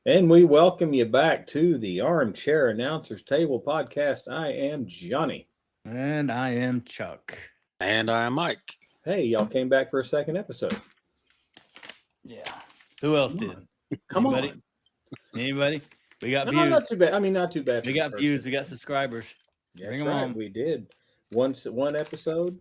And we welcome you back to the Armchair Announcers Table podcast. I am Johnny. And I am Chuck. And I am Mike. Hey, y'all came back for a second episode. Yeah. Who else Come did? on. Come Anybody? on. Anybody? We got No, views. not too bad. I mean, not too bad. We got views. We got subscribers. That's Bring 'em right. on. We did one episode,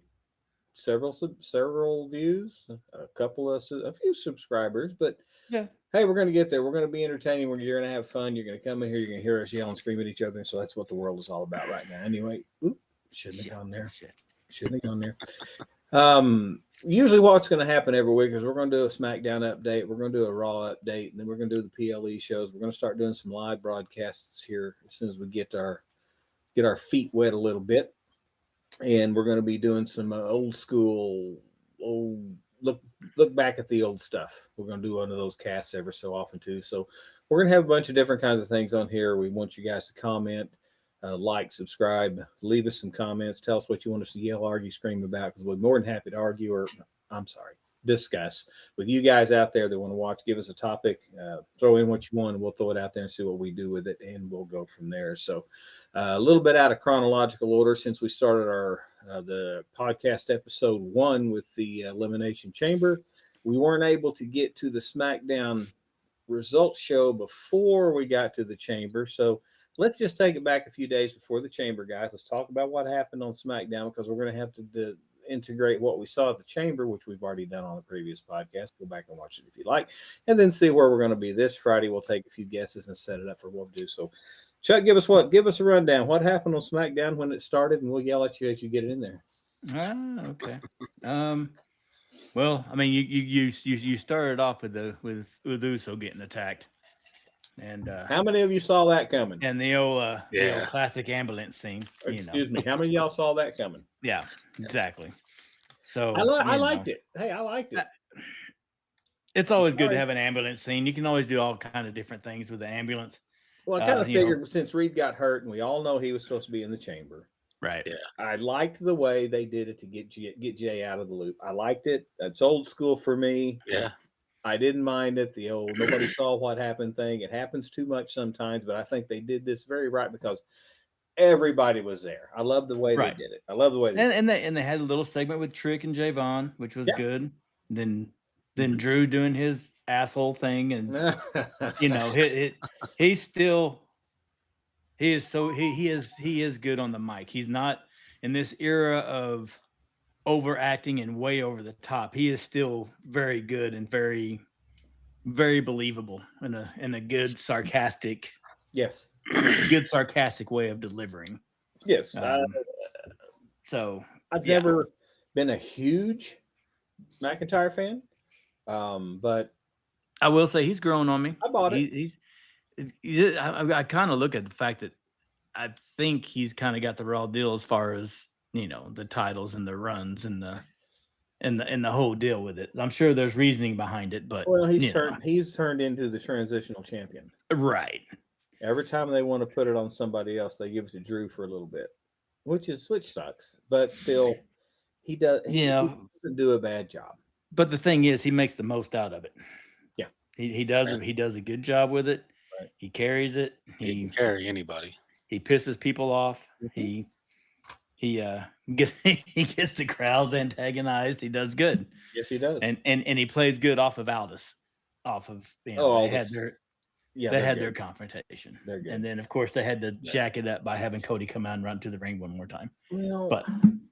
several views, a few subscribers. But Yeah. hey, we're going to get there. We're going to be entertaining. You're going to have fun. You're going to come in here. You're going to hear us yell and scream at each other. And so that's what the world is all about right now. Anyway, shouldn't have gone there. Shouldn't have gone there. Usually what's going to happen every week is we're going to do a Smackdown update. We're going to do a Raw update, and then we're going to do the PLE shows. We're going to start doing some live broadcasts here as soon as we get our feet wet a little bit. And we're going to be doing some old school, look back at the old stuff. We're going to do one of those casts every so often too. So we're going to have a bunch of different kinds of things on here. We want you guys to comment, like, subscribe, leave us some comments. Tell us what you want us to yell, argue, scream about, because we're more than happy to argue discuss with you guys out there that want to watch. Give us a topic, throw in what you want, and we'll throw it out there and see what we do with it, and we'll go from there. So a little bit out of chronological order, since we started our the podcast episode 1 with the Elimination Chamber, we weren't able to get to the Smackdown results show before we got to the Chamber. So let's just take it back a few days before the Chamber, guys. Let's talk about what happened on Smackdown, because we're going to have to integrate what we saw at the Chamber, which we've already done on the previous podcast. Go back and watch it if you like, and then see where we're going to be this Friday. We'll take a few guesses and set it up for what we'll do. So, Chuck, give us a rundown. What happened on SmackDown when it started, and we'll yell at you as you get it in there. Okay. Well, I mean, you started off with Uso getting attacked, and how many of you saw that coming? And the old classic ambulance scene. Excuse me. How many of y'all saw that coming? Yeah, exactly. So I liked it. Hey, I liked it. It's always good to have an ambulance scene. You can always do all kind of different things with the ambulance. Well, I kind of figured since Reed got hurt, and we all know he was supposed to be in the Chamber. Right. Yeah. I liked the way they did it to get Jay out of the loop. I liked it. It's old school for me. Yeah. I didn't mind it. The old nobody saw what happened thing. It happens too much sometimes, but I think they did this very right because everybody was there. I love the way they did it. I love the way they had a little segment with Trick and Javon, which was good. Then Drew doing his asshole thing, and he is good on the mic. He's not in this era of overacting and way over the top. He is still very good and very, very believable in a good sarcastic way of delivering. Yes. So I've never been a huge McIntyre fan, but I will say he's grown on me. I bought it. I kind of look at the fact that I think he's kind of got the raw deal as far as the titles and the runs and the whole deal with it. I'm sure there's reasoning behind it, but he's turned into the transitional champion. Right. Every time they want to put it on somebody else, they give it to Drew for a little bit, which sucks. But still, he doesn't do a bad job. But the thing is, he makes the most out of it. Yeah, he does. Right. He does a good job with it. Right. He carries it. He can carry anybody. He pisses people off. Mm-hmm. He gets the crowds antagonized. He does good. Yes, he does. And he plays good off of Aldis. They had their confrontation. They're good. And then of course they had to jack it up by having Cody come out and run to the ring one more time. Well, but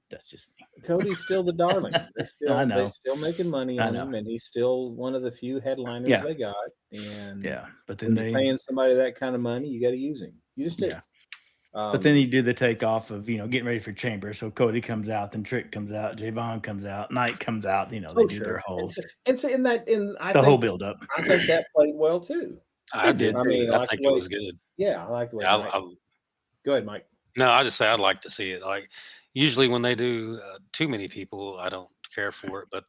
that's just me. Cody's still the darling. They're still making money on him, and he's still one of the few headliners they got. And but then they're paying somebody that kind of money, you got to use him. You just do. Yeah. But then you do the takeoff of getting ready for Chamber. So Cody comes out, then Trick comes out, Javon comes out, Knight comes out. They do their whole whole build up. I think that played well too. I did. I mean, I think it was good. Yeah, I like the way. Go ahead, Mike. No, I just say I'd like to see it. Like usually when they do too many people, I don't care for it. But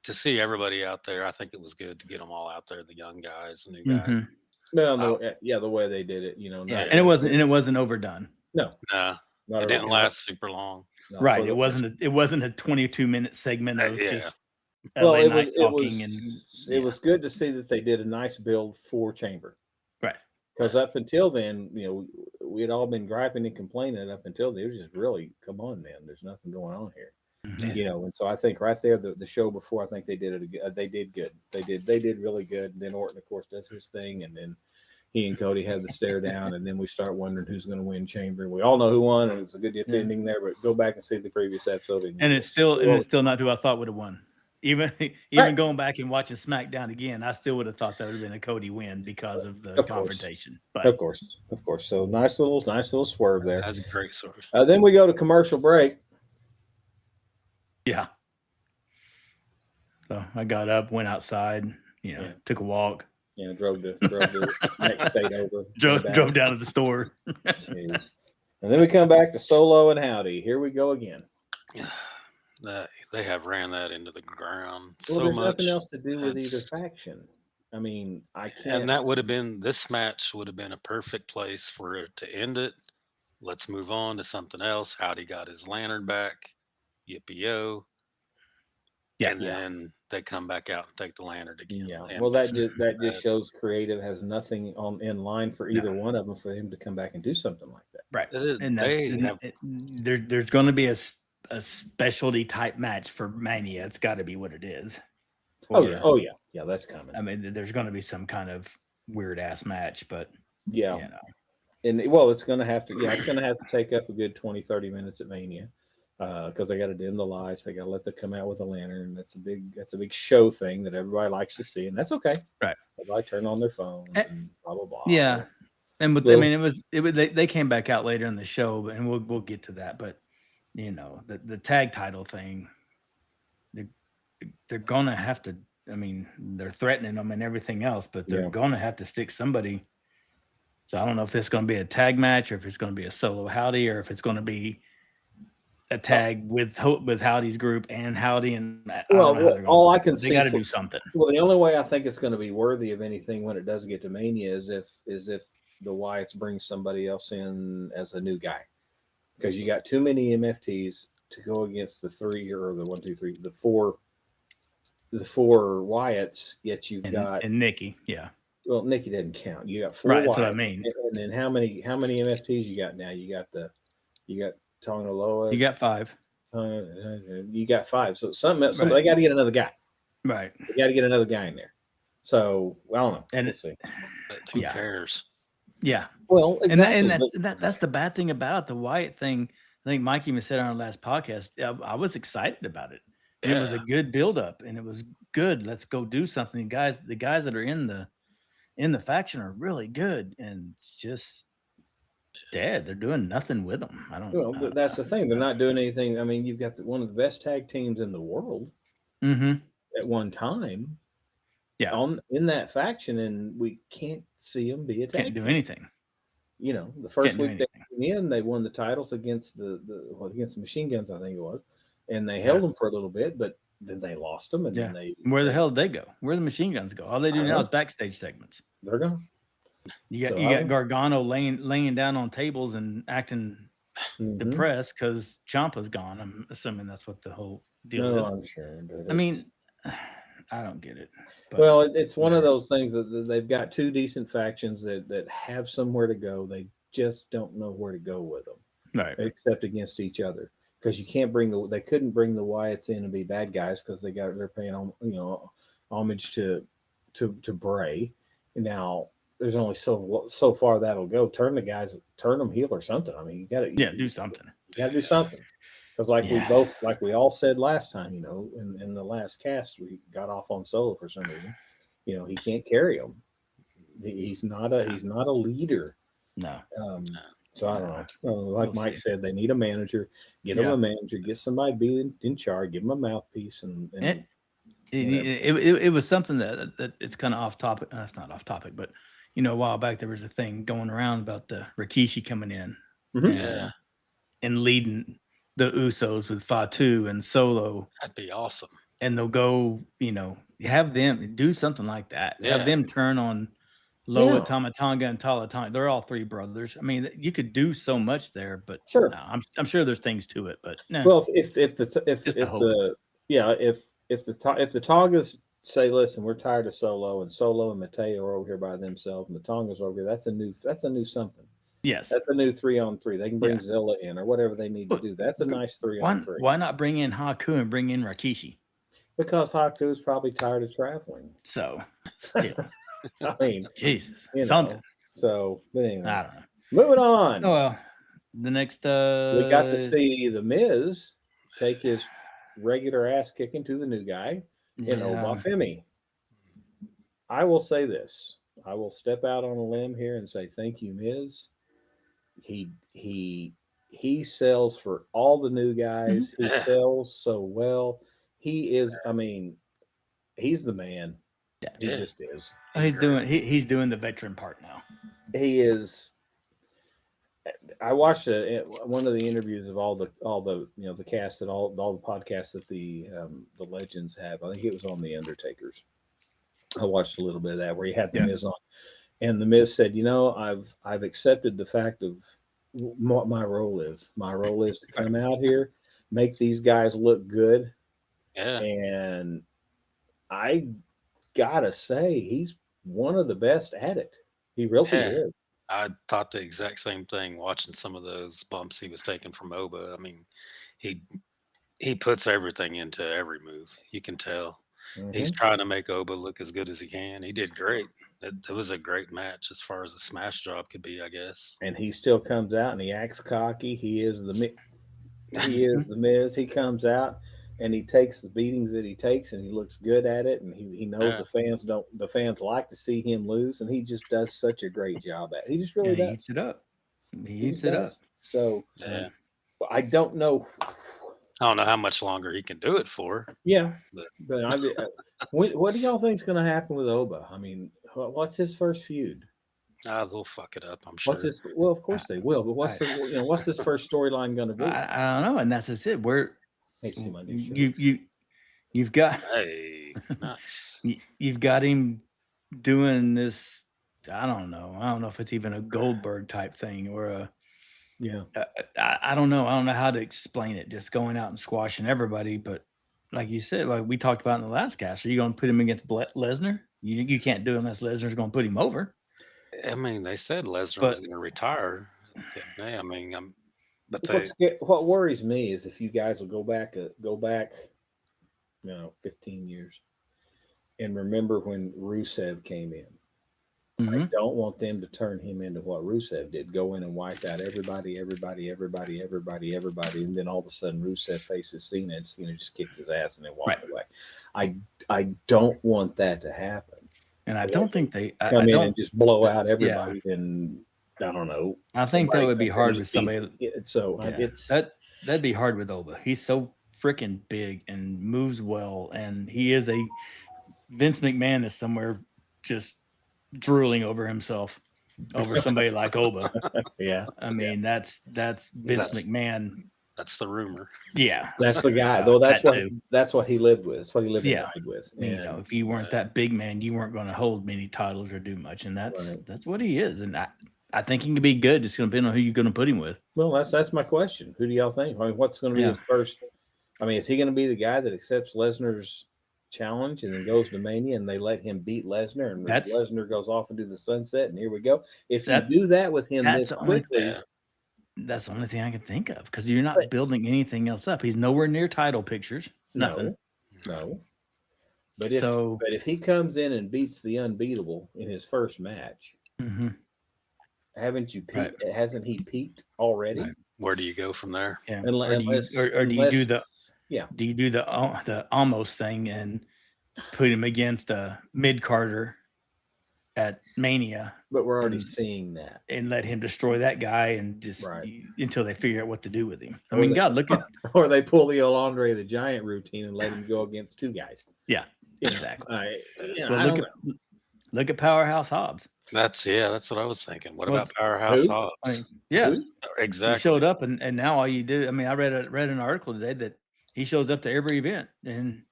to see everybody out there, I think it was good to get them all out there, the young guys, the new guys. Mm-hmm. Well, the way they did it, and it wasn't overdone. No, it didn't last super long. No, right, it wasn't a 22-minute segment of just. Well, it was good to see that they did a nice build for Chamber. Right. Because up until then, we had all been griping and complaining up until then. It was just really, come on, man. There's nothing going on here. Mhm. And so I think right there, the show before, I think they did it. They did good. They did really good. And then Orton, of course, does his thing, and then he and Cody have the stare down, and then we start wondering who's going to win Chamber. We all know who won, and it was a good defending there. But go back and see the previous episode, And it's still not who I thought would have won. Even going back and watching SmackDown again, I still would have thought that would have been a Cody win because of the confrontation. But of course. So nice little swerve there. That's a great swerve. Then we go to commercial break. Yeah. So I got up, went outside, took a walk. Drove the next state over. Drove down to the store. Jeez. And then we come back to Solo and Howdy. Here we go again. They have ran that into the ground Well, so there's much. nothing else to do with either faction. I mean, I can't. And that would have been, this match would have been a perfect place for it to end it. Let's move on to something else. Howdy got his lantern back. Yippee-yo. Yeah. And then they come back out and take the lantern again. Yeah. And Well, that just shows creative has nothing in line for either one of them for him to come back and do something like that. Right. And there's going to be a specialty type match for Mania. It's got to be what it is. Oh yeah, that's coming. I mean, there's going to be some kind of weird ass match, but yeah. And it's going to have to take up a good 20-30 minutes at Mania. Because they got to dim the lights, they got to let them come out with a lantern. That's a big show thing that everybody likes to see, and that's okay. Right? Everybody turn on their phones and blah blah blah. Yeah, and they came back out later in the show, and we'll get to that. But the tag title thing, they're gonna have to. I mean, they're threatening them and everything else, but they're gonna have to stick somebody. So I don't know if it's going to be a tag match or if it's going to be a solo Howdy or if it's going to be a tag with Howdy's group and Howdy and all I can see, they got to do something. Well, the only way I think it's going to be worthy of anything when it does get to Mania is if the Wyatts bring somebody else in as a new guy, because you got too many MFTs to go against the four Wyatts. Yet you've got Nikki, Well, Nikki doesn't count. You got 4 right. Wyatts, That's what I mean. And then how many MFTs you got now? You got Tona Loa. You got 5. You got 5. So they got to get another guy. Right. They got to get another guy in there. So I don't know. And we'll see. Who cares? Yeah. Well, exactly. And that's the bad thing about it. The Wyatt thing. I think Mike even said on our last podcast. I was excited about it. And it was a good buildup, and it was good. Let's go do something. The guys that are in the faction are really good, and it's just dead. They're doing nothing with them. That's the thing. They're not doing anything. I mean, you've got one of the best tag teams in the world at one time. Yeah. In that faction, and we can't see them be a tag team. Can't do anything. The first week they came in, they won the titles against against the Machine Guns, I think it was, and they held them for a little bit, but then they lost them, and then where the hell did they go? Where the Machine Guns go? All they do now is backstage segments. They're gone. You got Gargano laying down on tables and acting depressed because Ciampa's gone. I'm assuming that's what the whole deal is. I'm sure. I mean, I don't get it. Well, it's one of those things that they've got 2 decent factions that have somewhere to go. They just don't know where to go with them, right? Except against each other, because you can't they couldn't bring the Wyatts in and be bad guys because they're paying homage to Bray. Now there's only so far that'll go. Turn them heel or something. I mean, you got to do something. You got to do something. Because like we all said last time, in the last cast, we got off on Solo for some reason. He can't carry them. He's not a leader. No. So I don't know. Like Mike said, they need a manager. Get them a manager. Get somebody be in charge. Give them a mouthpiece. It was something that it's kind of off topic. It's not off topic, but a while back there was a thing going around about the Rikishi coming in and leading the Usos with Fatu and Solo. That'd be awesome. And they'll go, have them do something like that. Yeah. Have them turn on Loa, Tamatanga, and Talatanga. They're all 3 brothers. I mean, you could do so much there, but sure. No, I'm sure there's things to it. But no. Well, if the Tongas say, listen, we're tired of Solo, and Solo and Mateo are over here by themselves, and Matonga's over here. That's a new something. Yes. That's a new 3-on-3. They can bring Zilla in or whatever they need to But- do. That's a nice 3-on-3. Why not bring in Haku and bring in Rikishi? Because Haku's probably tired of traveling. So still, I mean, Jesus, you know. something. So, but anyway, I don't know. moving on. Oh well, the next We got to see the Miz take his regular ass kicking to the new guy in Obafemi. I will say this. I will step out on a limb here and say thank you, Miz. He sells for all the new guys. He sells so well. He is, I mean, he's the man. He just is. He's doing the veteran part now. He is. I watched one of the interviews of all the the cast and all the podcasts that the legends have. I think it was on the Undertakers. I watched a little bit of that where he had the Miz on, and the Miz said, I've accepted the fact of what my role is. My role is to come out here, make these guys look good, and I gotta say he's one of the best at it. He really is. I thought the exact same thing watching some of those bumps he was taking from Oba. I mean, he puts everything into every move. You can tell. He's trying to make Oba look as good as he can. He did great. It was a great match as far as a smash job could be, I guess. And he still comes out and he acts cocky. He is the Miz. He comes out and he takes the beatings that he takes and he looks good at it. And he knows the fans like to see him lose. And he just does such a great job at it. He just really does. He eats it up. He eats it up. So I don't know. I don't know how much longer he can do it for. Yeah, but what do y'all think is going to happen with Oba? I mean, what's his first feud? They'll fuck it up, I'm sure. Well, of course they will. But what's his first storyline going to be? I don't know, and that's just it. You've got nice. You've got him doing this. I don't know if it's even a Goldberg type thing or a. I don't know. I don't know how to explain it. Just going out and squashing everybody, but like you said, like we talked about in the last cast, are you going to put him against Lesnar? You can't do it unless Lesnar's going to put him over. I mean, they said Lesnar was going to retire. I mean, what worries me is if you guys will go back, 15 years, and remember when Rusev came in. I don't want them to turn him into what Rusev did, go in and wipe out everybody, and then all of a sudden Rusev faces Cena and Cena just kicks his ass and then walks away. I don't want that to happen. And I don't think they come in and just blow out everybody. Then I don't know. I think that would be hard with somebody. That'd be hard with Oba. He's so freaking big and moves well, and he is a Vince McMahon is somewhere just drooling over himself over somebody like Oba. I mean that's Vince McMahon. That's the rumor. Yeah, that's the guy. Though that's what he lived with. That's what he lived and died with. And, if you weren't that big man, you weren't going to hold many titles or do much, and that's what he is. And I think he can be good. It's going to depend on who you're going to put him with. Well, that's my question. Who do y'all think? I mean, what's going to be his first? I mean, is he going to be the guy that accepts Lesnar's challenge and then goes to Mania and they let him beat Lesnar and Lesnar goes off into the sunset and here we go? If you do that with him this quickly, that's the only thing I can think of because you're not building anything else up. He's nowhere near title pictures. Nothing. No. But if he comes in and beats the unbeatable in his first match, haven't you peaked? Hasn't he peaked already? Right. Where do you go from there? Yeah. Do you do the do you do the almost thing and put him against a mid-carder at Mania? But we're already seeing that. And let him destroy that guy and just until they figure out what to do with him. I or mean, God, look at or they pull the old Andre the Giant routine and let him go against two guys. Yeah, exactly. Look at Powerhouse Hobbs. That's what I was thinking. What about Powerhouse Hobbs? I mean, exactly. He showed up and now all you do. I mean, I read an article today that he shows up to every event and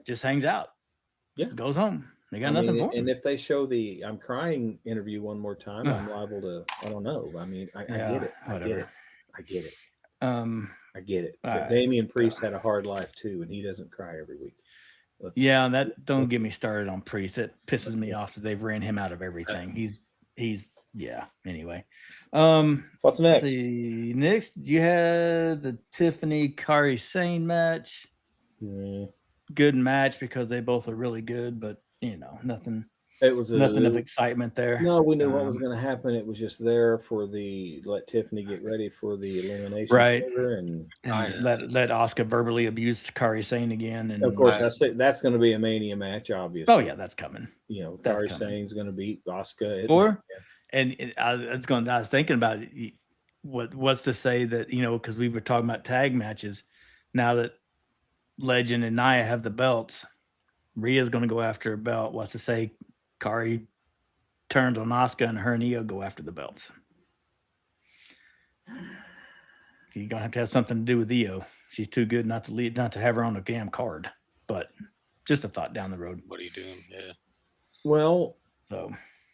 just hangs out. Yeah, goes home. They got nothing for him. And if they show the "I'm crying" interview one more time, I'm liable to. I don't know. I mean, I get it. I get it. I get it. But Damian Priest had a hard life too, and he doesn't cry every week. Yeah, that don't get me started on Priest. It pisses me off that they've ran him out of everything. He's yeah. Anyway, What's next? See, next you had the Tiffany Kari Sane match. Good match because they both are really good, but nothing. It was nothing of excitement there. No, we knew what was going to happen. It was just there for let Tiffany get ready for the elimination right, chamber, and let Asuka verbally abuse Kari Sane again. And of course, that's going to be a Mania match, obviously. Oh yeah, that's coming. Kari Sane's going to beat Asuka. I was thinking about it. What's to say that because we were talking about tag matches. Now that Legend and Nia have the belts, Rhea's going to go after a belt. What's to say Kari turns on Asuka and her and Io go after the belts? You're going to have something to do with Io. She's too good not to have her on a damn card. But just a thought down the road. What are you doing? Yeah. Well,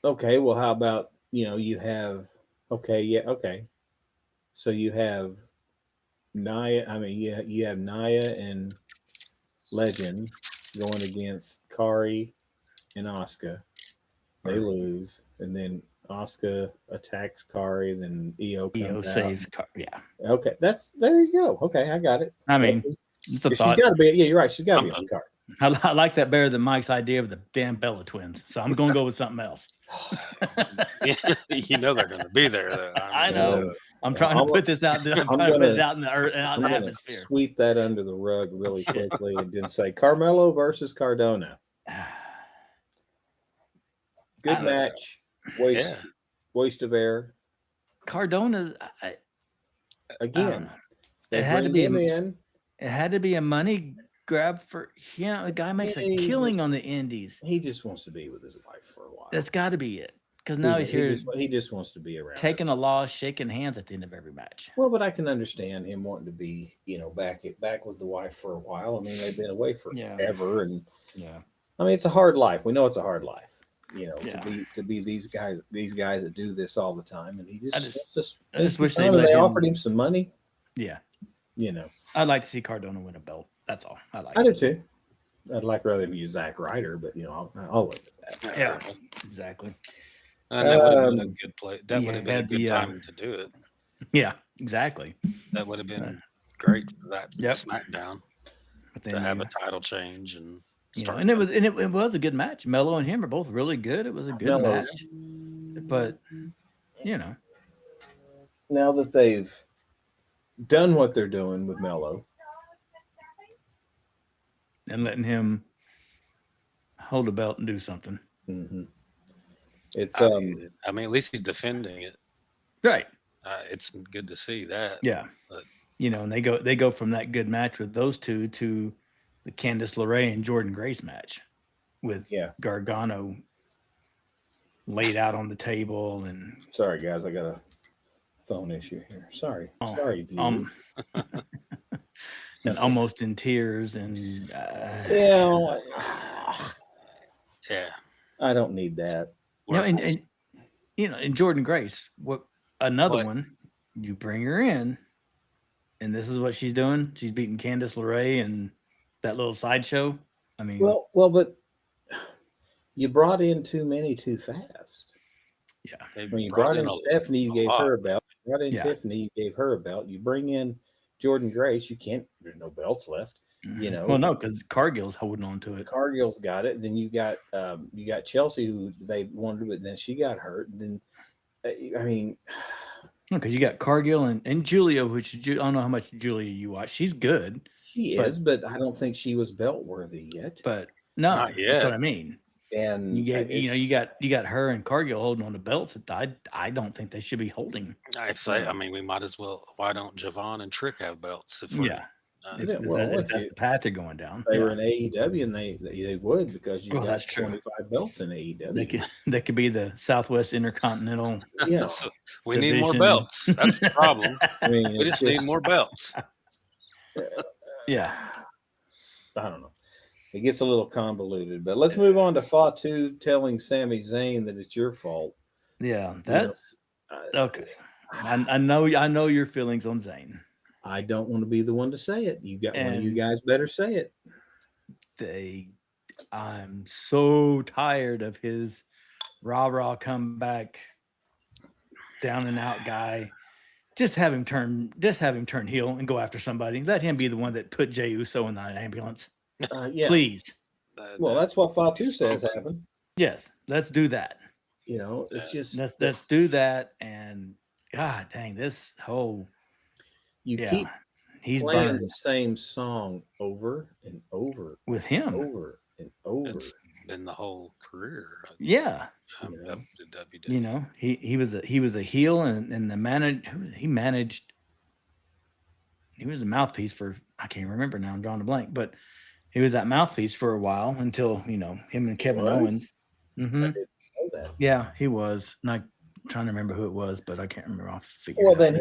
okay. Well, how about you have okay. So you have Nia. I mean, you have Nia and Legend going against Kari and Asuka. They lose, and then Asuka attacks Kari, then Io saves Kari. Yeah. Okay, there you go. Okay, I got it. I mean, it's a thought. She's got to be. Yeah, you're right. She's got to be on the card. I like that better than Mike's idea of the damn Bella twins. So I'm going to go with something else. Yeah, they're going to be there. Though. I know. I'm trying to put this out. I'm trying to put it out in the atmosphere. Sweep that under the rug really quickly and then say Carmelo versus Cardona. Good match. Waste of air. Cardona. Again, it had to be a money grab for him. The guy makes a killing on the indies. He just wants to be with his wife for a while. That's got to be it. Because now he's here. He just wants to be around. Taking a loss, shaking hands at the end of every match. Well, but I can understand him wanting to be, back with the wife for a while. I mean, they've been away forever, and I mean, it's a hard life. We know it's a hard life. To be these guys that do this all the time, and he I just wish they offered him some money. Yeah, I'd like to see Cardona win a belt. That's all. I do too. I'd like rather use Zack Ryder, but I'll look at that. Yeah, exactly. And that would have been a good play. That would have been a good time to do it. Yeah, exactly. That would have been great for that SmackDown. But then to have a title change and. And it was a good match. Mello and him are both really good. It was a good match. But now that they've done what they're doing with Mello and letting him hold a belt and do something. Mm-hmm. It's I mean, at least he's defending it. Right. It's good to see that. Yeah. But and they go from that good match with those two to the Candice LeRae and Jordan Grace match with Gargano laid out on the table. And sorry, guys, I got a phone issue here. Sorry, and almost in tears and I don't need that. And Jordan Grace, one, you bring her in, and this is what she's doing. She's beating Candice LeRae and that little sideshow. I mean, well, but you brought in too many too fast. Yeah. When you brought in Stephanie, you gave her a belt. You brought in Tiffany, you gave her a belt. You bring in Jordan Grace, there's no belts left. Well, no, because Cargill's holding on to it. Cargill's got it. Then you got Chelsea, who they wanted, but then she got hurt. And then, I mean, because you got Cargill and Julia, which I don't know how much Julia you watch. She's good. She is, but I don't think she was belt worthy yet. But no, not yet. That's what I mean. And you got her and Cargill holding on to belts that I don't think they should be holding. I mean, we might as well. Why don't Javon and Trick have belts? If that's the path they're going down. If they were in AEW, and they would, because you got 25 belts in AEW. They could be the Southwest Intercontinental. Yeah, so we need more belts. That's the problem. I mean, we just need more belts. Yeah, I don't know. It gets a little convoluted, but let's move on to Fatu telling Sami Zayn that it's your fault. Yeah, that's okay. I know your feelings on Zayn. I don't want to be the one to say it. One of you guys better say it. I'm so tired of his rah comeback, down and out guy. Just have him turn heel and go after somebody. Let him be the one that put Jey Uso in the ambulance. Yeah. Please. Well, that's what Fatu says happened. Yes, let's do that. You know, it's just let's do that. And God dang, this whole keep he's playing burned the same song over and over with him. over and over. It's been the whole career. Yeah. WWE. You know, he was a heel, and he was a mouthpiece for, I can't remember now, I'm drawing a blank, but he was that mouthpiece for a while until, him and Kevin Owens. Mm-hmm. I didn't know that. Yeah, he was. And I'm trying to remember who it was, but I can't remember. I'll figure well, it out.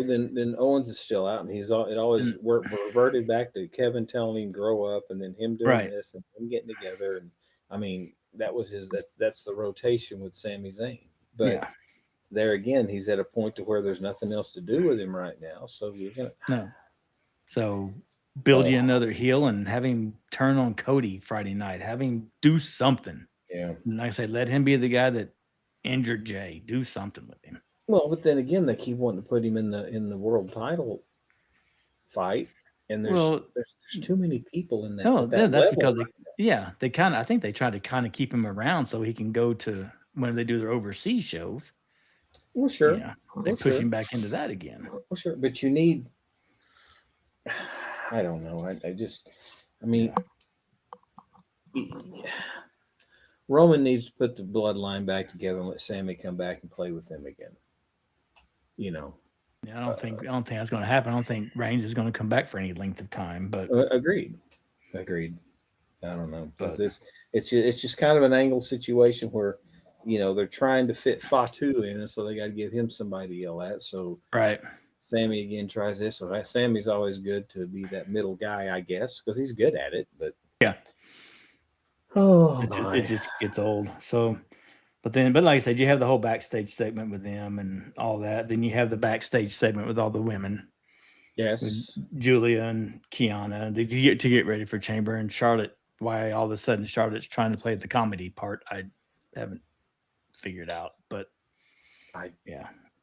then then Owens is still out, and it always reverted back to Kevin telling him grow up, and then him doing this and them getting together. And I mean, that was that's the rotation with Sami Zayn. But there again, he's at a point to where there's nothing else to do with him right now. So you're gonna So build you another heel and have him turn on Cody Friday night. Have him do something. Yeah. And like I say, let him be the guy that injured Jay. Do something with him. Well, but then again, they keep wanting to put him in the world title fight, and there's too many people in that. No, that's because I think they try to kind of keep him around so he can go to when they do their overseas shows. Well, sure. They push him back into that again. Well, sure, but you need. I don't know. Roman needs to put the bloodline back together and let Sammy come back and play with them again. Yeah, I don't think that's going to happen. I don't think Reigns is going to come back for any length of time. But agreed. I don't know, but it's just kind of an angle situation where they're trying to fit Fatu in, so they got to give him somebody to yell at. So Sammy again tries this. So Sammy's always good to be that middle guy, I guess, because he's good at it. But it just gets old. So, but like I said, you have the whole backstage segment with them and all that. Then you have the backstage segment with all the women. Yes, Julia and Kiana to get ready for Chamber, and Charlotte. Why all of a sudden Charlotte's trying to play the comedy part? I haven't figured out, but I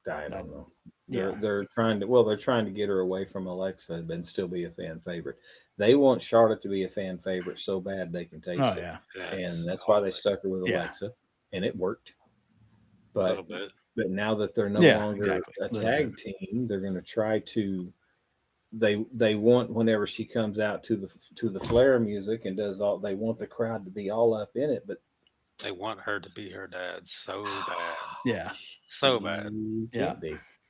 don't know. Yeah. They're trying to get her away from Alexa and still be a fan favorite. They want Charlotte to be a fan favorite so bad they can taste it. And that's why they stuck her with Alexa, and it worked. But now that they're no longer a tag team, they're going to try to. They want, whenever she comes out to the Flair music and does all, they want the crowd to be all up in it, but they want her to be her dad so bad. Yeah, so bad.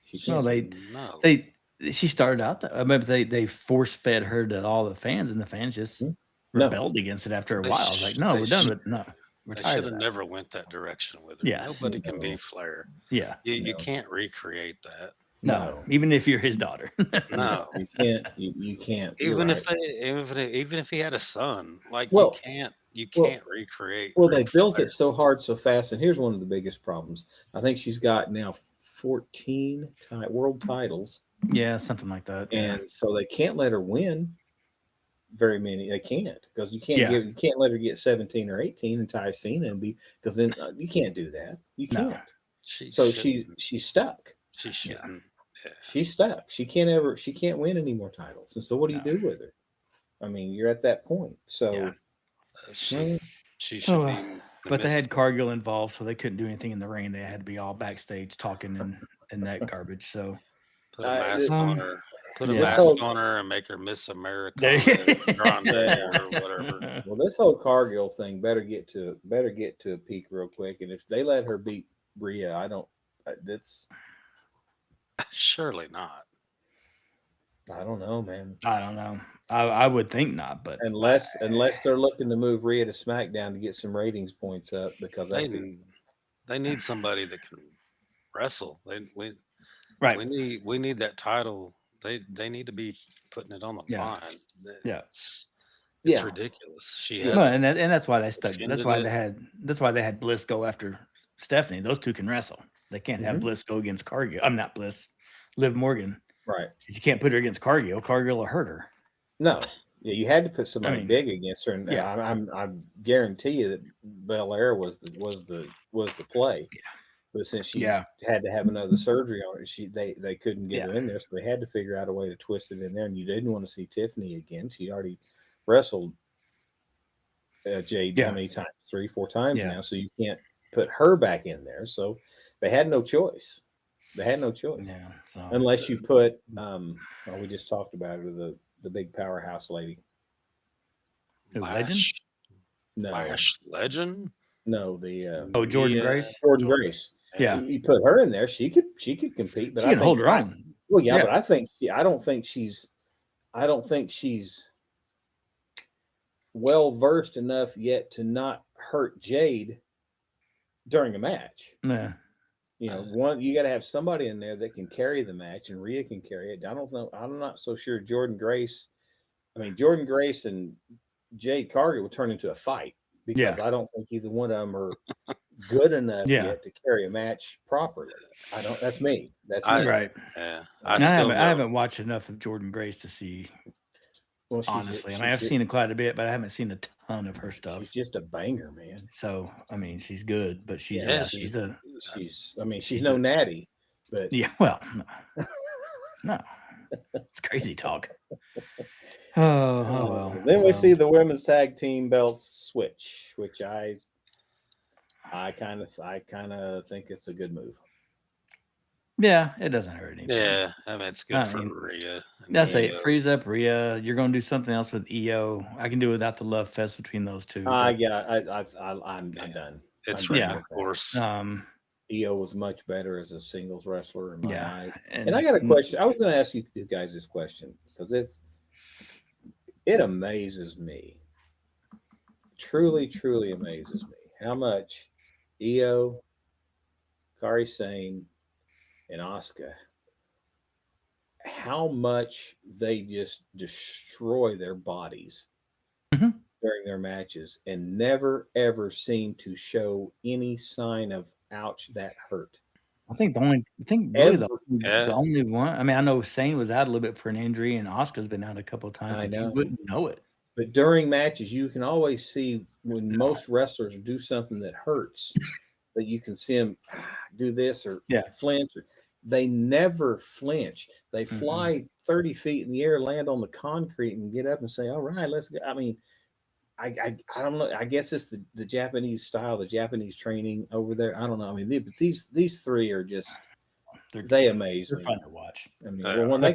She can't. She started out that. I remember they force fed her to all the fans, and the fans just rebelled against it after a while. I was like, no, we're done with it. No, we're tired of that. Should have never went that direction with her. Yeah, nobody can be Flair. Yeah, you can't recreate that. No, even if you're his daughter. No, you can't. You can't. Even if he had a son, you can't recreate. Well, they built it so hard, so fast, and here's one of the biggest problems. I think she's got now 14 world titles. Yeah, something like that. And so they can't let her win very many. They can't, because you can't let her get 17 or 18 and tie Cena and be, because then you can't do that. You can't. No, she's stuck. She shouldn't. Yeah. She's stuck. She can't win any more titles. And so what do you do with her? I mean, you're at that point. So she should be. But they had Cargill involved, so they couldn't do anything in the ring. They had to be all backstage talking and that garbage. So put a mask on her. Put a mask on her and make her Miss America or whatever. Well, this whole Cargill thing better get to a peak real quick. And if they let her beat Rhea, that's surely not. I don't know, man. I don't know. I would think not, but unless they're looking to move Rhea to SmackDown to get some ratings points up, because they need somebody that can wrestle. We need that title. They need to be putting it on the line. It's ridiculous. And that's why they stuck. That's why they had Bliss go after Stephanie. Those two can wrestle. They can't have Bliss go against Cargill. I'm not Bliss. Liv Morgan. Right. You can't put her against Cargill. Cargill will hurt her. No. Yeah, you had to put somebody big against her, and yeah. I guarantee you that Belair was the play. But since she had to have another surgery on it, they couldn't get her in there, so they had to figure out a way to twist it in there. And you didn't want to see Tiffany again. She already wrestled Jade how many times? 3, 4 times now. So you can't put her back in there. So they had no choice. Yeah. So unless you put we just talked about it, the big powerhouse lady. Legend? No. Lash Legend? No, the Jordan Grace. Jordan Grace. Yeah, you put her in there, she could compete, but she I can think hold her own. Well, yeah, but I don't think she's well versed enough yet to not hurt Jade during a match. Yeah. You know, you got to have somebody in there that can carry the match, and Rhea can carry it. I don't know. I'm not so sure Jordan Grace and Jade Cargill would turn into a fight because I don't think either one of them are good enough yet to carry a match properly. That's me. That's me. Right. Yeah. I haven't watched enough of Jordan Grace to see. Well, honestly, I've seen it quite a bit, but I haven't seen a ton of her stuff. She's just a banger, man. So she's good, but she's no Natty, but well, no, it's crazy talk. Oh well. Then we see the women's tag team belts switch, which I kind of think it's a good move. Yeah, it doesn't hurt anything. Yeah, I mean it's good for Rhea. I say it frees up Rhea. You're going to do something else with EO. I can do without the love fest between those two. I'm done. It's of course. EO was much better as a singles wrestler in my eyes. And I got a question. I was going to ask you guys this question because it amazes me. Truly, truly amazes me how much EO, Kairi Sane, and Asuka, how much they just destroy their bodies during their matches and never ever seem to show any sign of ouch, that hurt. I think the only one. I mean, I know Sane was out a little bit for an injury, and Asuka's been out a couple of times. I know. You wouldn't know it. But during matches, you can always see when most wrestlers do something that hurts, that you can see them do this or flinch. They never flinch. They fly 30 feet in the air, land on the concrete, and get up and say, "All right, let's go." I mean, I don't know. I guess it's the Japanese style, the Japanese training over there. I don't know. I mean, these three are just they amaze me. They're fun to watch. I mean, when I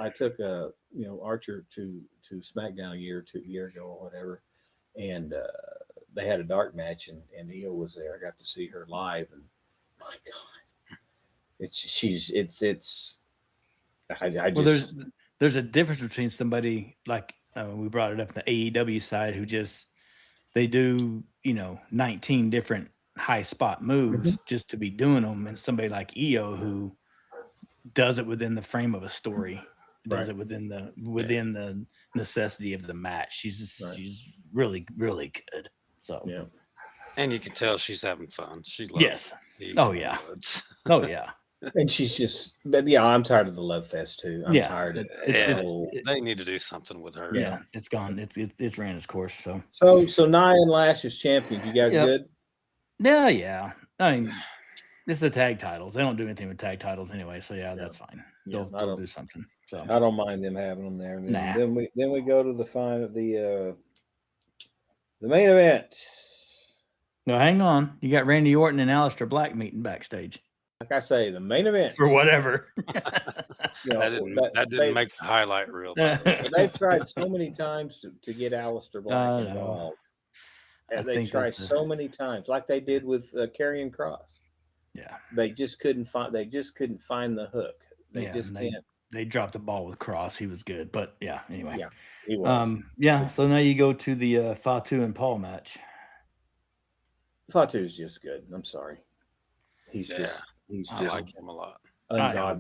took Archer to Smackdown a year or 2 years ago or whatever, and they had a dark match, and Io was there. I got to see her live, and my God, there's a difference between somebody like we brought it up in the AEW side who they do 19 different high spot moves just to be doing them, and somebody like Io who does it within the frame of a story, does it within the necessity of the match. She's really, really good. So yeah. And you can tell she's having fun. She loves Oh yeah. Oh yeah. And she's just, but I'm tired of the love fest too. I'm tired of it. They need to do something with her. Yeah, it's gone. It's ran its course. So Nia and Lash is champions. You guys good? Yeah. I mean, it's the tag titles. They don't do anything with tag titles anyway. So that's fine. They'll do something. So I don't mind them having them there. Then we go to the main event. No, hang on. You got Randy Orton and Aleister Black meeting backstage. Like I say, the main event for whatever. That didn't make the highlight reel. They've tried so many times to get Aleister Black involved. And they tried so many times, like they did with Karrion Kross. Yeah, they just couldn't find the hook. They can't. They dropped the ball with Kross. He was good, but anyway. Yeah, he was. So now you go to the Fatu and Paul match. Fatu's just good. I'm sorry. He's just I like him a lot.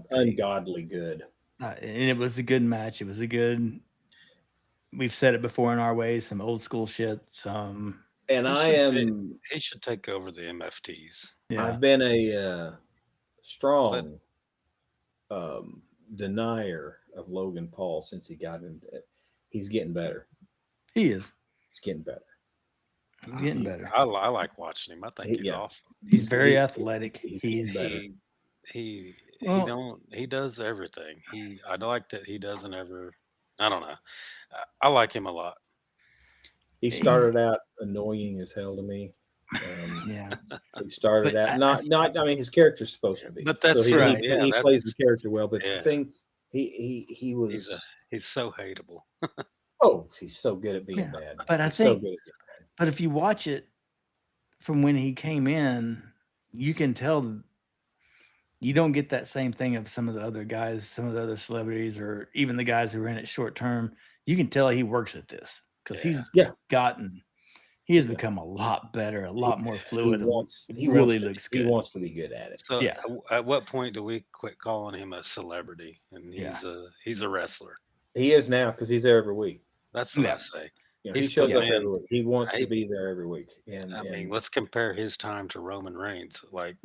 Ungodly good. And it was a good match. It was a good. We've said it before in our ways. Some old school shit. He should take over the MFTs. Yeah. I've been a strong denier of Logan Paul since he got into it. He's getting better. He is. He's getting better. He's getting better. I like watching him. I think he's awesome. He's very athletic. He's getting better. He does everything. I like that he doesn't ever. I don't know. I like him a lot. He started out annoying as hell to me. Yeah. He started out not. I mean, his character's supposed to be. But that's so right. He plays the character well. But yeah. the thing, he was. He's so hateable. Oh, he's so good at being bad. But he's so good at being bad. But if you watch it from when he came in, you can tell you don't get that same thing of some of the other guys, some of the other celebrities, or even the guys who are in it short term. You can tell he works at this because he has become a lot better, a lot more fluid. He looks good. He wants to be good at it. So at what point do we quit calling him a celebrity? And he's a wrestler. He is now because he's there every week. That's what I say. He shows up every week. He wants to be there every week. And I mean, let's compare his time to Roman Reigns. Like,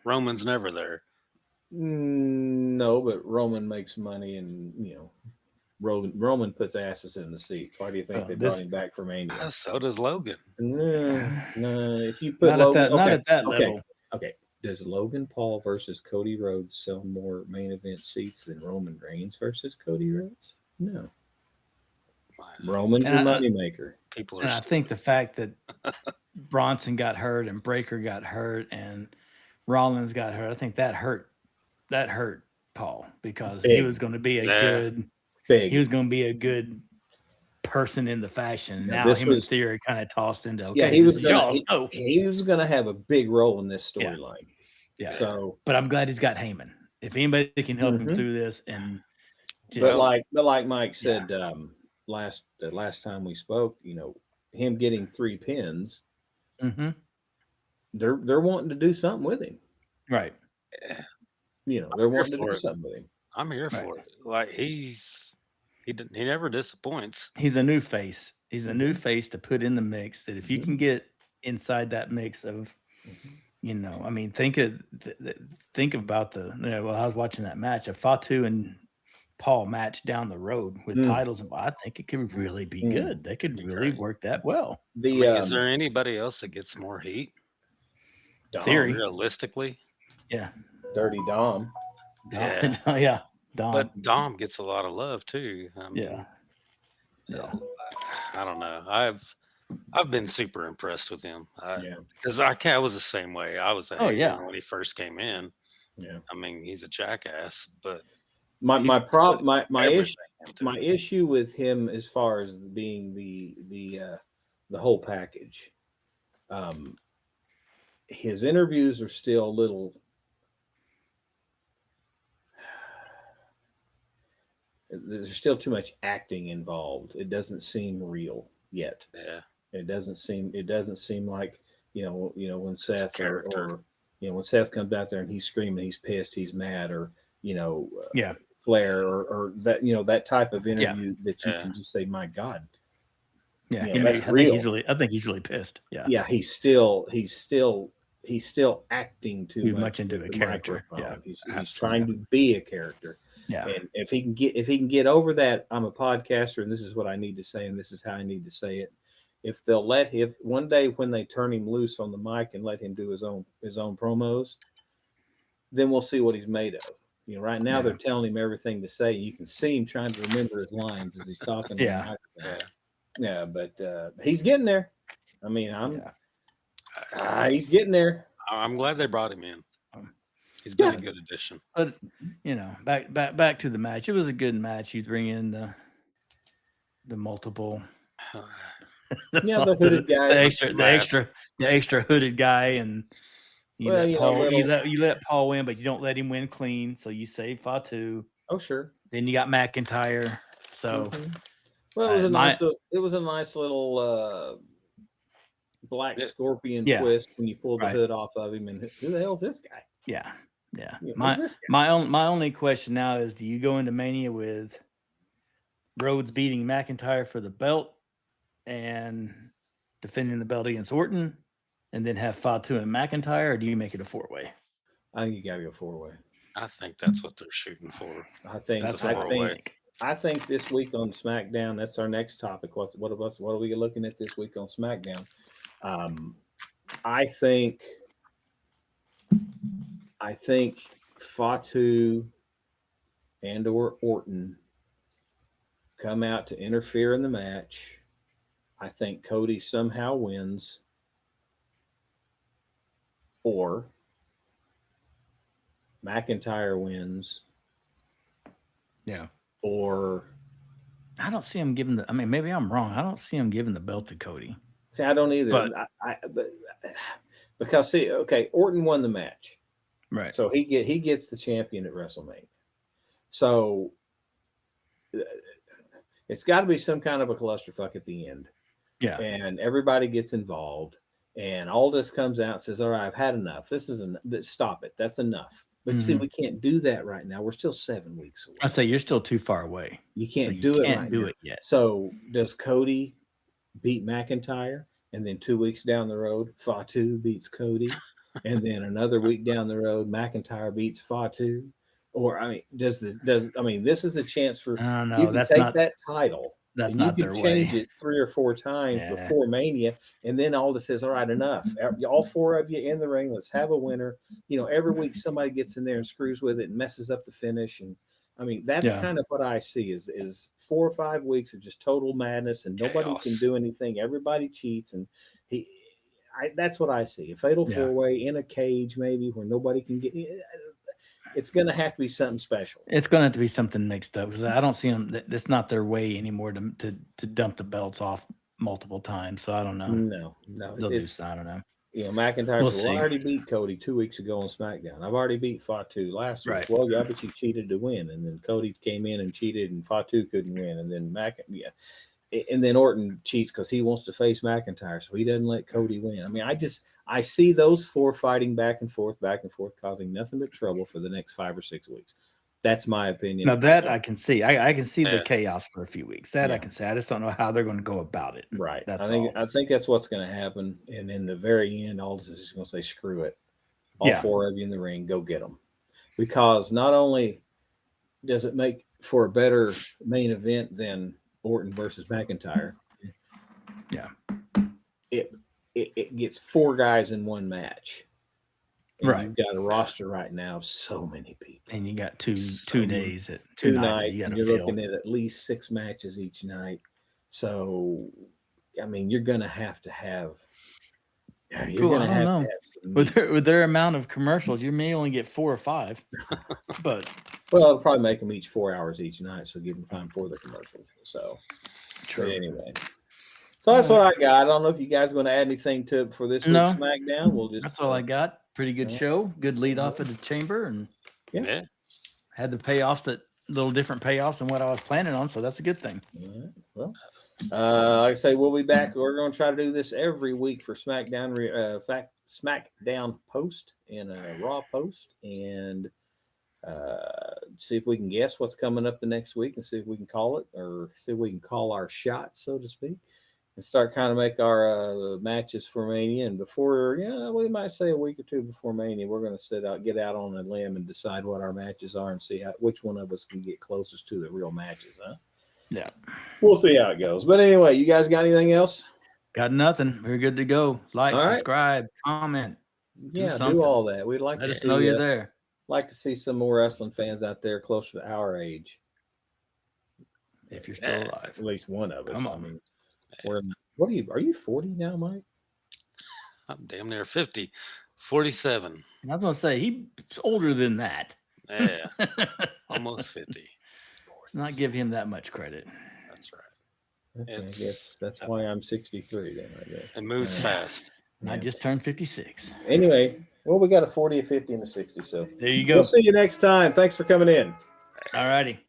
Roman's never there. No, but Roman makes money, and Roman puts asses in the seats. Why do you think they brought him back from Mania? So does Logan. No, if you put Logan, not at that level. Okay. Does Logan Paul versus Cody Rhodes sell more main event seats than Roman Reigns versus Cody Rhodes? No. Roman's a moneymaker. I think the fact that Bronson got hurt and Breaker got hurt and Rollins got hurt, I think that hurt Paul because he was going to be he was going to be a good person in the faction. Now him and Theory kind of tossed into he was going to have a big role in this storyline. Yeah. So, but I'm glad he's got Heyman. If anybody can help him through this, and but like Mike said last time we spoke, him getting 3 pins, they're wanting to do something with him, right? They're wanting to do something with him. I'm here for it. Like he never disappoints. He's a new face. He's a new face to put in the mix. That if you can get inside that mix of, I mean, think about I was watching that match of Fatu and Paul match down the road with titles. I think it could really be good. They could really work that well. Is there anybody else that gets more heat? Theory, realistically, Dirty Dom. Dom. But Dom gets a lot of love too. I mean, I don't know. I've been super impressed with him. Because I was the same way. I was a hater when he first came in. Yeah. I mean, he's a jackass, but my issue with him as far as being the whole package, his interviews are still a little. There's still too much acting involved. It doesn't seem real yet. Yeah. It doesn't seem like when Seth or when Seth comes out there and he's screaming, he's pissed, he's mad, or Flair or that that type of interview that you can just say, my God. Yeah, I think he's really pissed. Yeah. Yeah, he's still acting too much into a character. Yeah. He's trying to be a character. Yeah. And if he can get over that, I'm a podcaster and this is what I need to say and this is how I need to say it. If they'll let him one day when they turn him loose on the mic and let him do his own promos, then we'll see what he's made of. Right now they're telling him everything to say. You can see him trying to remember his lines as he's talking. Yeah, but he's getting there. I mean, he's getting there. I'm glad they brought him in. He's been a good addition. But back to the match. It was a good match. You bring in the multiple. The hooded guy, the extra hooded guy, and you let Paul win, but you don't let him win clean. So you save Fatu. Oh sure. Then you got McIntyre. So well, it was a nice little black scorpion twist when you pulled the hood off of him. And who the hell's this guy? Yeah. My only question now is: do you go into Mania with Rhodes beating McIntyre for the belt and defending the belt against Orton, and then have Fatu and McIntyre, or do you make it a 4-way? I think you got to go 4-way. I think that's what they're shooting for. I think That's what I I think I think this week on SmackDown, that's our next topic. What are we looking at this week on SmackDown? I think Fatu and or Orton come out to interfere in the match. I think Cody somehow wins, or McIntyre wins, Yeah. or I don't see him giving I mean, maybe I'm wrong. I don't see him giving the belt to Cody. see, I don't either. But- But because see, okay, Orton won the match, Right. so he gets the champion at WrestleMania. So it's got to be some kind of a clusterfuck at the end. Yeah. And everybody gets involved, and all this comes out and says, all right, I've had enough. Stop it. That's enough. But see, we can't do that right now. We're still 7 weeks away. I say you're still too far away. You can't So do can't it right do now. it yet. So does Cody beat McIntyre, and then 2 weeks down the road, Fatu beats Cody, and then another week down the road, McIntyre beats Fatu? Or I mean, this is a chance for I don't know. you can That's take not that title. that's And not you their can way. change it 3 or 4 times Yeah. before Mania, and then Aldis says, "All right, enough. All 4 of you in the ring. Let's have a winner." Every week somebody gets in there and screws with it and messes up the finish. And I mean, that's kind of what I see is 4 or 5 weeks of just total madness, and nobody can do anything. Everybody cheats, and that's what I see. A fatal 4-way in a cage, maybe where nobody can get. It's going to have to be something special. It's going to have to be something mixed up because I don't see them. That's not their way anymore to dump the belts off multiple times. So I don't know. No, It's I don't know. McIntyre We'll said, see. I already beat Cody 2 weeks ago on SmackDown. I've already beat Fatu last week. Right. Well, yeah, but you cheated to win. And then Cody came in and cheated, and Fatu couldn't win. And then and then Orton cheats because he wants to face McIntyre, so he doesn't let Cody win. I mean, I see those 4 fighting back and forth, causing nothing but trouble for the next 5 or 6 weeks. That's my opinion. Now that I can see. I can see the Yeah. chaos for a few weeks. That I can say. I just don't know how they're going to go about it. Right. That's I think that's what's going to happen. And in the very end, Aldis is just going to say, screw it. All 4 of you in the ring, go get them. Because not only does it make for a better main event than Orton versus McIntyre, it gets 4 guys in one match. And Right. You've got a roster right now of so many people. And you got two days at 2 nights. nights, and you're looking at least 6 matches each night. So, I mean, you're going to have to have. You're going to have with their amount of commercials, you may only get 4 or 5, but it'll probably make them each 4 hours each night, so give them time for the commercials. So, true. But anyway, so that's what I got. I don't know if you guys are going to add anything to it for this week's SmackDown. We'll just that's all I got. Pretty good show. Good lead off of the chamber, and had the payoffs that little different payoffs than what I was planning on. So that's a good thing. All right. Well. Like I say, we'll be back. We're going to try to do this every week for SmackDown, SmackDown post and Raw post, and see if we can guess what's coming up the next week, and see if we can call it, or see if we can call our shot, so to speak, and start kind of make our matches for Mania. And before, we might say a week or 2 before Mania, we're going to get out on a limb and decide what our matches are, and see which one of us can get closest to the real matches, huh? Yeah. We'll see how it goes. But anyway, you guys got anything else? Got nothing. We're good to go. Like, subscribe, comment. Do all that. We'd like Let to us know you're there. Like to see some more wrestling fans out there closer to our age. If you're still alive. At least one of us. Come on. I mean, are you 40 now, Mike? I'm damn near 50. 47. I was going to say, he's older than that. Yeah. Almost 50. Let's not give him that much credit. That's right. Okay, I guess that's why I'm 63 then, I guess. It moves fast. I just turned 56. Anyway, we got a 40, a 50, and a 60. So there you go. We'll see you next time. Thanks for coming in. All righty.